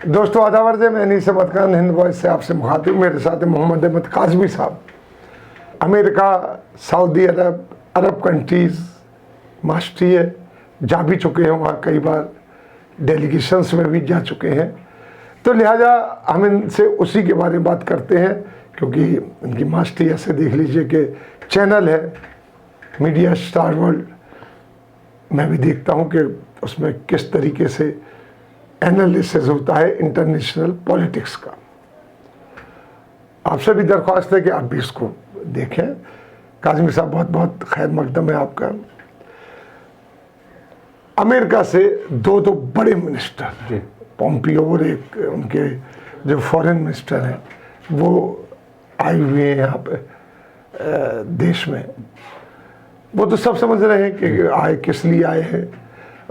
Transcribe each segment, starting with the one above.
दोस्तों आदावर मैं नहीं समझ खान हिंद वॉइस से आपसे मुखातिब, मेरे साथ है मोहम्मद अहमद काज़मी साहब। अमेरिका, सऊदी अरब, अरब कंट्रीज़ मास्टरी है, जा भी चुके हैं वहाँ, कई बार डेलीगेशंस में भी जा चुके हैं। तो लिहाजा हम इनसे उसी के बारे में बात करते हैं, क्योंकि इनकी मास्टरी ऐसे देख लीजिए कि चैनल है मीडिया स्टार वर्ल्ड, मैं भी देखता हूँ कि उसमें किस तरीके से एनालिसिस होता है इंटरनेशनल पॉलिटिक्स का। आपसे भी दरख्वास्त है कि आप भी इसको देखें। काज़मी साहब, बहुत बहुत खैर मकदम है आपका। अमेरिका से दो बड़े मिनिस्टर, पोम्पियो और एक उनके जो फॉरेन मिनिस्टर हैं, वो आए हुए हैं यहाँ पे देश में। वो तो सब समझ रहे हैं कि आए किस लिए आए हैं,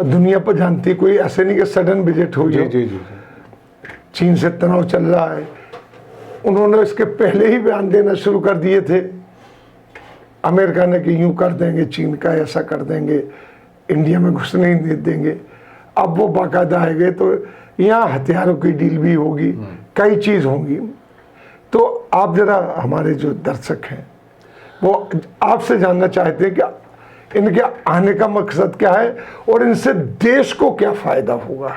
दुनिया पर जानती, कोई ऐसे नहीं कि सडन विजिट हुई हो। चीन से तनाव चल रहा है, उन्होंने इसके पहले ही बयान देना शुरू कर दिए थे अमेरिका ने कि यूं कर देंगे, चीन का ऐसा कर देंगे, इंडिया में घुसने नहीं देंगे। अब वो बाकायदा आएंगे तो यहाँ हथियारों की डील भी होगी, कई चीज़ होंगी। तो आप ज़रा हमारे जो दर्शक हैं वो आपसे जानना चाहते हैं कि इनके आने का मकसद क्या है और इनसे देश को क्या फ़ायदा होगा।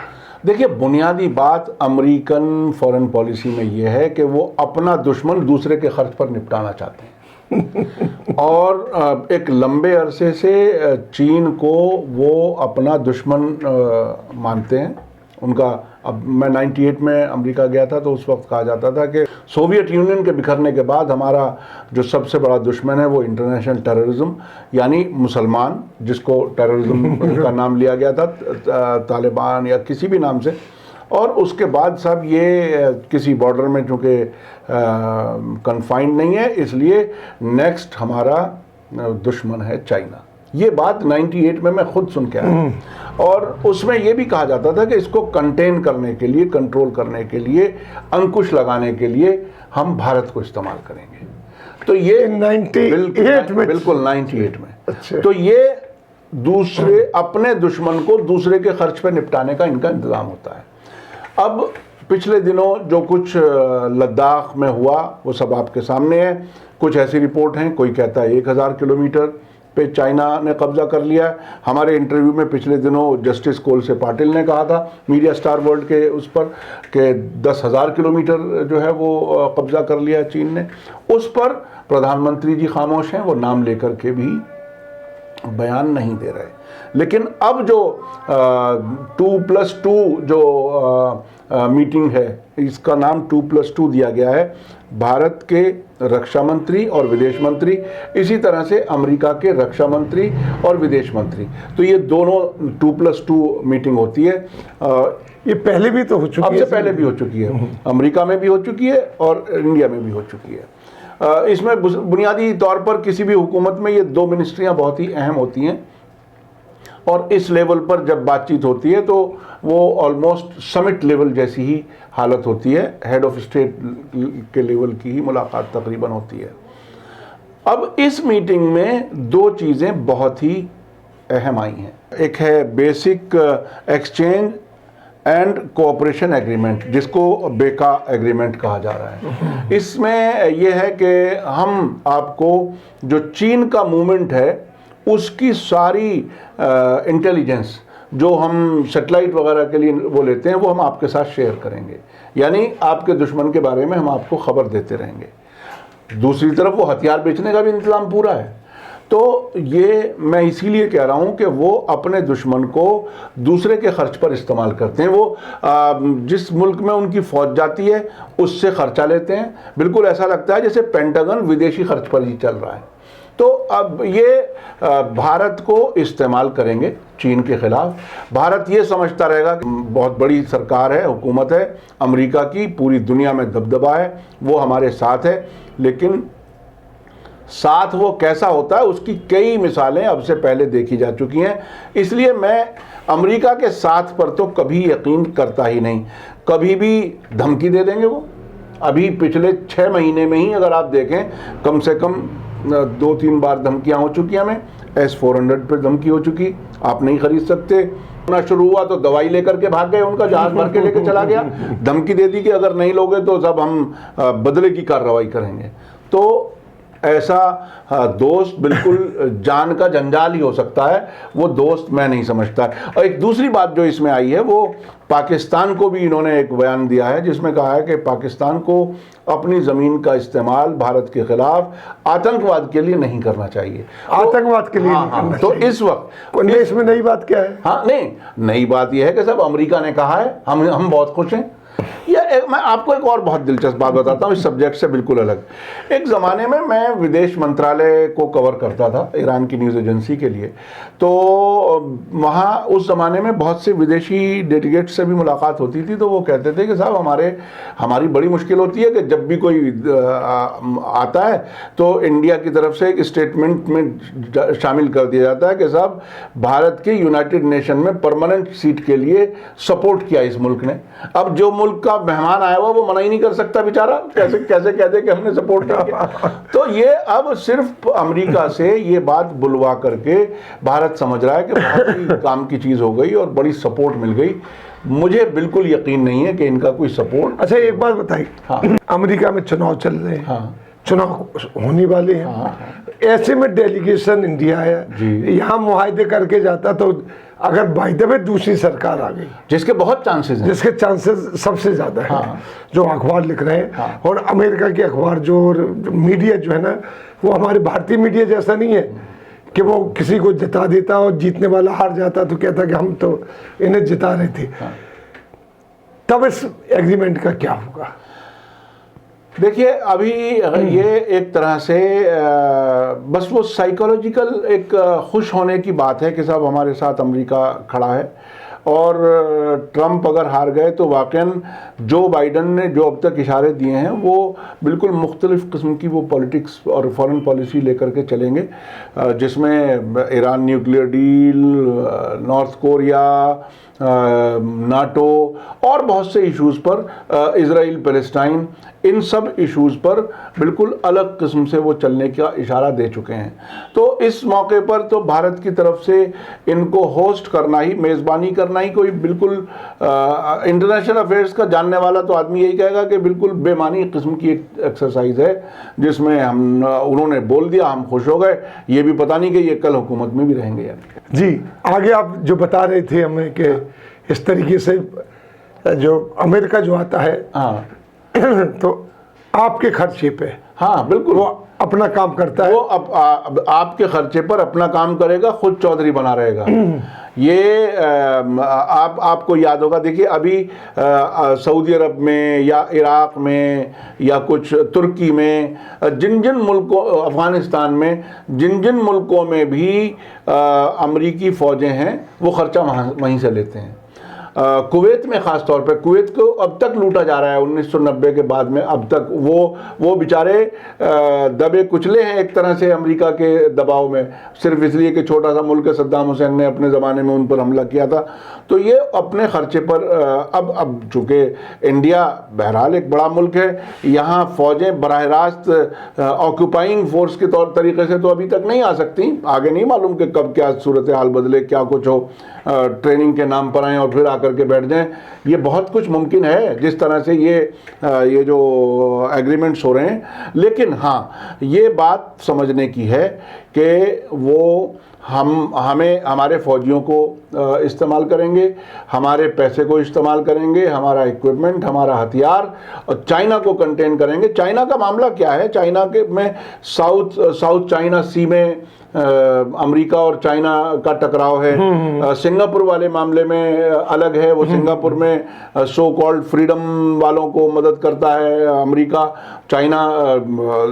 देखिए, बुनियादी बात अमेरिकन फॉरेन पॉलिसी में ये है कि वो अपना दुश्मन दूसरे के खर्च पर निपटाना चाहते हैं और एक लंबे अरसे से चीन को वो अपना दुश्मन मानते हैं। उनका, अब मैं 98 में अमेरिका गया था तो उस वक्त कहा जाता था कि सोवियत यूनियन के बिखरने के बाद हमारा जो सबसे बड़ा दुश्मन है वो इंटरनेशनल टेररिज्म, यानी मुसलमान, जिसको टेररिज्म का नाम लिया गया था, तालिबान या किसी भी नाम से। और उसके बाद सब ये किसी बॉर्डर में चूँकि कन्फाइंड नहीं है, इसलिए नेक्स्ट हमारा दुश्मन है चाइना। ये बात 98 में मैं खुद सुन के आया और उसमें ये भी कहा जाता था कि इसको कंटेन करने के लिए, कंट्रोल करने के लिए, अंकुश लगाने के लिए हम भारत को इस्तेमाल करेंगे। तो ये 98 में, बिल्कुल 98 में। अच्छा। तो ये दूसरे अपने दुश्मन को दूसरे के खर्च पे निपटाने का इनका इंतजाम होता है। अब पिछले दिनों जो कुछ लद्दाख में हुआ वो सब आपके सामने है। कुछ ऐसी रिपोर्ट हैं, कोई कहता है 1000 किलोमीटर पे चाइना ने कब्जा कर लिया। हमारे इंटरव्यू में पिछले दिनों जस्टिस कोलसे पाटिल ने कहा था मीडिया स्टार वर्ल्ड के उस पर कि 10,000 किलोमीटर जो है वो कब्जा कर लिया चीन ने। उस पर प्रधानमंत्री जी खामोश हैं, वो नाम लेकर के भी बयान नहीं दे रहे। लेकिन अब जो 2+2 जो मीटिंग है, इसका नाम 2+2 दिया गया है। भारत के रक्षा मंत्री और विदेश मंत्री, इसी तरह से अमेरिका के रक्षा मंत्री और विदेश मंत्री, तो ये दोनों 2+2 मीटिंग होती है। ये पहले भी तो हो चुकी है, अब से पहले भी हो चुकी है, अमेरिका में भी हो चुकी है और इंडिया में भी हो चुकी है। इसमें बुनियादी तौर पर किसी भी हुकूमत में ये दो मिनिस्ट्रियां बहुत ही अहम होती हैं और इस लेवल पर जब बातचीत होती है तो वो ऑलमोस्ट समिट लेवल जैसी ही हालत होती है, हेड ऑफ स्टेट के लेवल की ही मुलाकात तकरीबन होती है। अब इस मीटिंग में दो चीज़ें बहुत ही अहम आई हैं। एक है basic exchange and cooperation agreement, जिसको बेका एग्रीमेंट कहा जा रहा है। इसमें यह है कि हम आपको जो चीन का मूवमेंट है उसकी सारी इंटेलिजेंस जो हम सैटेलाइट वगैरह के लिए वो लेते हैं वो हम आपके साथ शेयर करेंगे, यानी आपके दुश्मन के बारे में हम आपको खबर देते रहेंगे। दूसरी तरफ वो हथियार बेचने का भी इंतज़ाम पूरा है। तो ये मैं इसीलिए कह रहा हूँ कि वो अपने दुश्मन को दूसरे के खर्च पर इस्तेमाल करते हैं। वो जिस मुल्क में उनकी फ़ौज जाती है उससे खर्चा लेते हैं। बिल्कुल ऐसा लगता है जैसे पेंटागन विदेशी खर्च पर ही चल रहा है। तो अब ये भारत को इस्तेमाल करेंगे चीन के खिलाफ। भारत ये समझता रहेगा कि बहुत बड़ी सरकार है, हुकूमत है अमेरिका की, पूरी दुनिया में दबदबा है, वो हमारे साथ है। लेकिन साथ वो कैसा होता है उसकी कई मिसालें अब से पहले देखी जा चुकी हैं। इसलिए मैं अमेरिका के साथ पर तो कभी यकीन करता ही नहीं। कभी भी धमकी दे देंगे वो। अभी पिछले 6 महीने में ही अगर आप देखें कम से कम 2-3 बार धमकियां हो चुकी हैं। हमें S-400 पर धमकी हो चुकी, आप नहीं खरीद सकते। ना शुरू हुआ तो दवाई लेकर के भाग गए, उनका जहाज भर के लेके चला गया, धमकी दे दी कि अगर नहीं लोगे तो सब हम बदले की कार्रवाई करेंगे। तो ऐसा दोस्त बिल्कुल जान का जंजाल ही हो सकता है, वो दोस्त मैं नहीं समझता। और एक दूसरी बात जो इसमें आई है वो पाकिस्तान को भी इन्होंने एक बयान दिया है जिसमें कहा है कि पाकिस्तान को अपनी ज़मीन का इस्तेमाल भारत के खिलाफ आतंकवाद के लिए नहीं करना चाहिए। आतंकवाद के लिए नहीं करना तो चाहिए। इस वक्त इसमें नई बात क्या है? हाँ नहीं, नई बात यह है कि सब अमेरिका ने कहा है, हम बहुत खुश हैं। मैं आपको एक और बहुत दिलचस्प बात बताता हूँ इस सब्जेक्ट से बिल्कुल अलग। एक ज़माने में मैं विदेश मंत्रालय को कवर करता था ईरान की न्यूज़ एजेंसी के लिए, तो वहाँ उस ज़माने में बहुत से विदेशी डेलीगेट से भी मुलाकात होती थी। तो वो कहते थे कि साहब हमारी बड़ी मुश्किल होती है कि जब भी कोई आता है तो इंडिया की तरफ से एक स्टेटमेंट में शामिल कर दिया जाता है कि साहब भारत के यूनाइटेड नेशन में परमानेंट सीट के लिए सपोर्ट किया इस मुल्क ने। अब जो मुल्क का मेहमान आया हुआ वो मना ही नहीं कर सकता बेचारा, कैसे कह दे कि हमने सपोर्ट किया। तो ये अब सिर्फ अमेरिका से ये बात बुलवा करके भारत समझ रहा है कि बहुत ही काम की चीज हो गई और बड़ी सपोर्ट मिल गई। मुझे बिल्कुल यकीन नहीं है कि इनका कोई सपोर्ट। अच्छा एक बात बताइए, हाँ। अमेरिका में चुनाव चल रहे हैं, हाँ। चुनाव होने वाले हैं, हाँ। ऐसे में डेलीगेशन इंडिया है, यहाँ मुआहदे करके जाता तो अगर बाय द वे दूसरी सरकार आ गई, जिसके बहुत चांसेस हैं, जिसके चांसेस सबसे ज्यादा है, हाँ। जो अखबार लिख रहे हैं, हाँ। और अमेरिका के अखबार जो मीडिया जो है ना वो हमारे भारतीय मीडिया जैसा नहीं है कि वो किसी को जिता देता और जीतने वाला हार जाता तो कहता कि हम तो इन्हें जिता रहे थे। हाँ। तब इस एग्रीमेंट का क्या होगा? देखिए अभी ये एक तरह से बस वो साइकोलॉजिकल एक खुश होने की बात है कि साहब हमारे साथ अमेरिका खड़ा है, और ट्रंप अगर हार गए तो वाकई जो बाइडन ने जो अब तक इशारे दिए हैं वो बिल्कुल मुख्तलिफ किस्म की वो पॉलिटिक्स और फॉरेन पॉलिसी लेकर के चलेंगे, जिसमें Iran nuclear deal, north Korea, NATO और बहुत से इश्यूज़ पर, इजराइल पैलेस्टाइन, इन सब इश्यूज़ पर बिल्कुल अलग किस्म से वो चलने का इशारा दे चुके हैं। तो इस मौके पर तो भारत की तरफ से इनको होस्ट करना ही, मेज़बानी करना ही कोई बिल्कुल इंटरनेशनल अफेयर्स का जानने वाला तो आदमी यही कहेगा कि बिल्कुल बेमानी किस्म की एक एक्सरसाइज है, जिसमें उन्होंने बोल दिया, हम खुश हो गए, ये भी पता नहीं कि ये कल हुकूमत में भी रहेंगे या नहीं। जी आगे आप जो बता रहे थे हमें कि इस तरीके से जो अमेरिका जो आता है, हाँ तो आपके खर्चे पे, हाँ बिल्कुल, वो अपना काम करता है, वो अब आपके खर्चे पर अपना काम करेगा, खुद चौधरी बना रहेगा। ये आपको याद होगा, देखिए अभी सऊदी अरब में या इराक में या कुछ तुर्की में, जिन जिन मुल्कों, अफ़गानिस्तान में, जिन जिन मुल्कों में भी अमरीकी फ़ौजें हैं वो ख़र्चा वहीं से लेते हैं। कुवैत में ख़ास तौर पे, कुवैत को अब तक लूटा जा रहा है 1990 के बाद में, अब तक वो बेचारे दबे कुचले हैं एक तरह से अमेरिका के दबाव में, सिर्फ इसलिए कि छोटा सा मुल्क सद्दाम हुसैन ने अपने ज़माने में उन पर हमला किया था। तो ये अपने ख़र्चे पर अब चूँकि इंडिया बहरहाल एक बड़ा मुल्क है, यहाँ फ़ौजें बराह रास्त ऑक्यूपाइंग फोर्स के तरीके से तो अभी तक नहीं आ सकती। आगे नहीं मालूम कि कब क्या सूरत हाल बदले, क्या कुछ हो, ट्रेनिंग के नाम पर आएँ और फिर आकर के बैठ जाएं। ये बहुत कुछ मुमकिन है जिस तरह से ये जो एग्रीमेंट्स हो रहे हैं। लेकिन हाँ, ये बात समझने की है कि वो हमें हमारे फ़ौजियों को इस्तेमाल करेंगे, हमारे पैसे को इस्तेमाल करेंगे, हमारा इक्विपमेंट, हमारा हथियार, और चाइना को कंटेन करेंगे। चाइना का मामला क्या है, चाइना के में साउथ चाइना सी में अमेरिका और चाइना का टकराव है। सिंगापुर वाले मामले में अलग है, वो सिंगापुर में सो कॉल्ड फ्रीडम वालों को मदद करता है अमेरिका। चाइना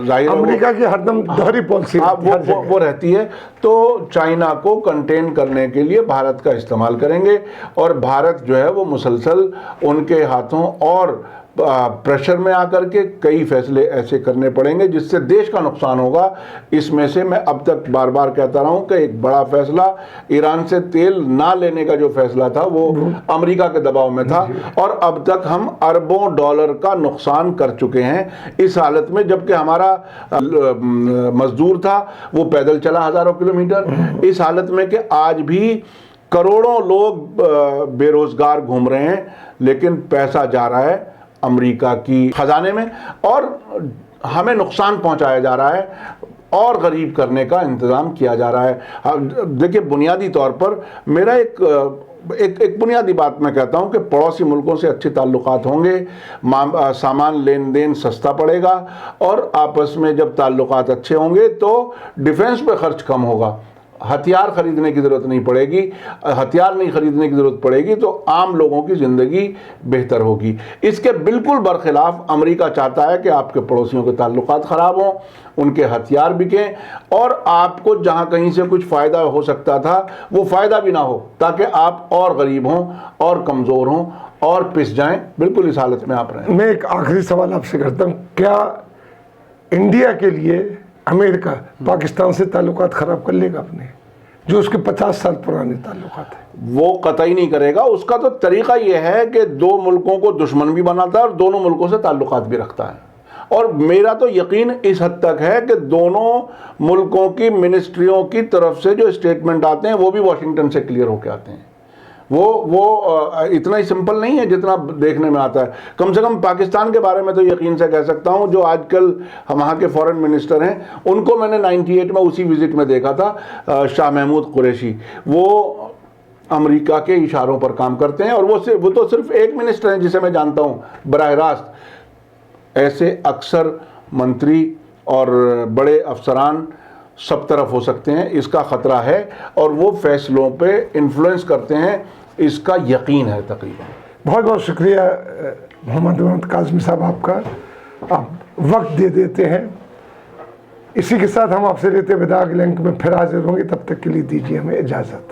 जाहिर है अमेरिका की हरदम दोहरी पॉलिसी वो रहती है। तो चाइना को कंटेन करने के लिए भारत का इस्तेमाल करेंगे, और भारत जो है वो मुसलसल उनके हाथों और प्रेशर में आकर के कई फैसले ऐसे करने पड़ेंगे जिससे देश का नुकसान होगा। इसमें से मैं अब तक बार बार कहता रहा हूं कि एक बड़ा फैसला ईरान से तेल ना लेने का जो फैसला था वो अमेरिका के दबाव में था, और अब तक हम अरबों डॉलर का नुकसान कर चुके हैं इस हालत में, जबकि हमारा मजदूर था वो पैदल चला हज़ारों किलोमीटर, इस हालत में कि आज भी करोड़ों लोग बेरोजगार घूम रहे हैं, लेकिन पैसा जा रहा है अमेरिका की खजाने में और हमें नुकसान पहुंचाया जा रहा है और गरीब करने का इंतज़ाम किया जा रहा है। देखिए, बुनियादी तौर पर मेरा एक बुनियादी बात मैं कहता हूं कि पड़ोसी मुल्कों से अच्छे ताल्लुकात होंगे, सामान लेन देन सस्ता पड़ेगा और आपस में जब ताल्लुकात अच्छे होंगे तो डिफेंस पे खर्च कम होगा, हथियार खरीदने की ज़रूरत नहीं पड़ेगी, हथियार नहीं खरीदने की ज़रूरत पड़ेगी तो आम लोगों की ज़िंदगी बेहतर होगी। इसके बिल्कुल बरखिलाफ़ अमेरिका चाहता है कि आपके पड़ोसियों के ताल्लुकात ख़राब हों, उनके हथियार बिकें और आपको जहां कहीं से कुछ फ़ायदा हो सकता था वो फ़ायदा भी ना हो, ताकि आप और गरीब हों और कमज़ोर हों और पिस जाएं। बिल्कुल इस हालत में आप रहें। मैं एक आखिरी सवाल आपसे करता हूँ, क्या इंडिया के लिए अमेरिका पाकिस्तान से ताल्लुकात ख़राब कर लेगा अपने, जो उसके 50 साल पुराने ताल्लुकात है? वो कतई नहीं करेगा। उसका तो तरीका ये है कि दो मुल्कों को दुश्मन भी बनाता है और दोनों मुल्कों से ताल्लुकात भी रखता है। और मेरा तो यकीन इस हद तक है कि दोनों मुल्कों की मिनिस्ट्रियों की तरफ से जो स्टेटमेंट आते हैं वो भी वॉशिंगटन से क्लियर होकर आते हैं। वो इतना ही सिंपल नहीं है जितना देखने में आता है। कम से कम पाकिस्तान के बारे में तो यकीन से कह सकता हूं, जो आजकल वहाँ के फॉरेन मिनिस्टर हैं उनको मैंने 98 में उसी विजिट में देखा था, शाह महमूद कुरैशी, वो अमेरिका के इशारों पर काम करते हैं और वो तो सिर्फ एक मिनिस्टर हैं जिसे मैं जानता हूँ बराह रास्त। ऐसे अक्सर मंत्री और बड़े अफसरान सब तरफ हो सकते हैं, इसका ख़तरा है और वो फैसलों पे इन्फ्लुएंस करते हैं, इसका यकीन है तकरीबन। बहुत बहुत शुक्रिया मोहम्मद काज़मी साहब आपका, आप वक्त दे देते हैं। इसी के साथ हम आपसे लेते विदा, अगले अंक में फिर हाजिर होंगे, तब तक के लिए दीजिए हमें इजाज़त।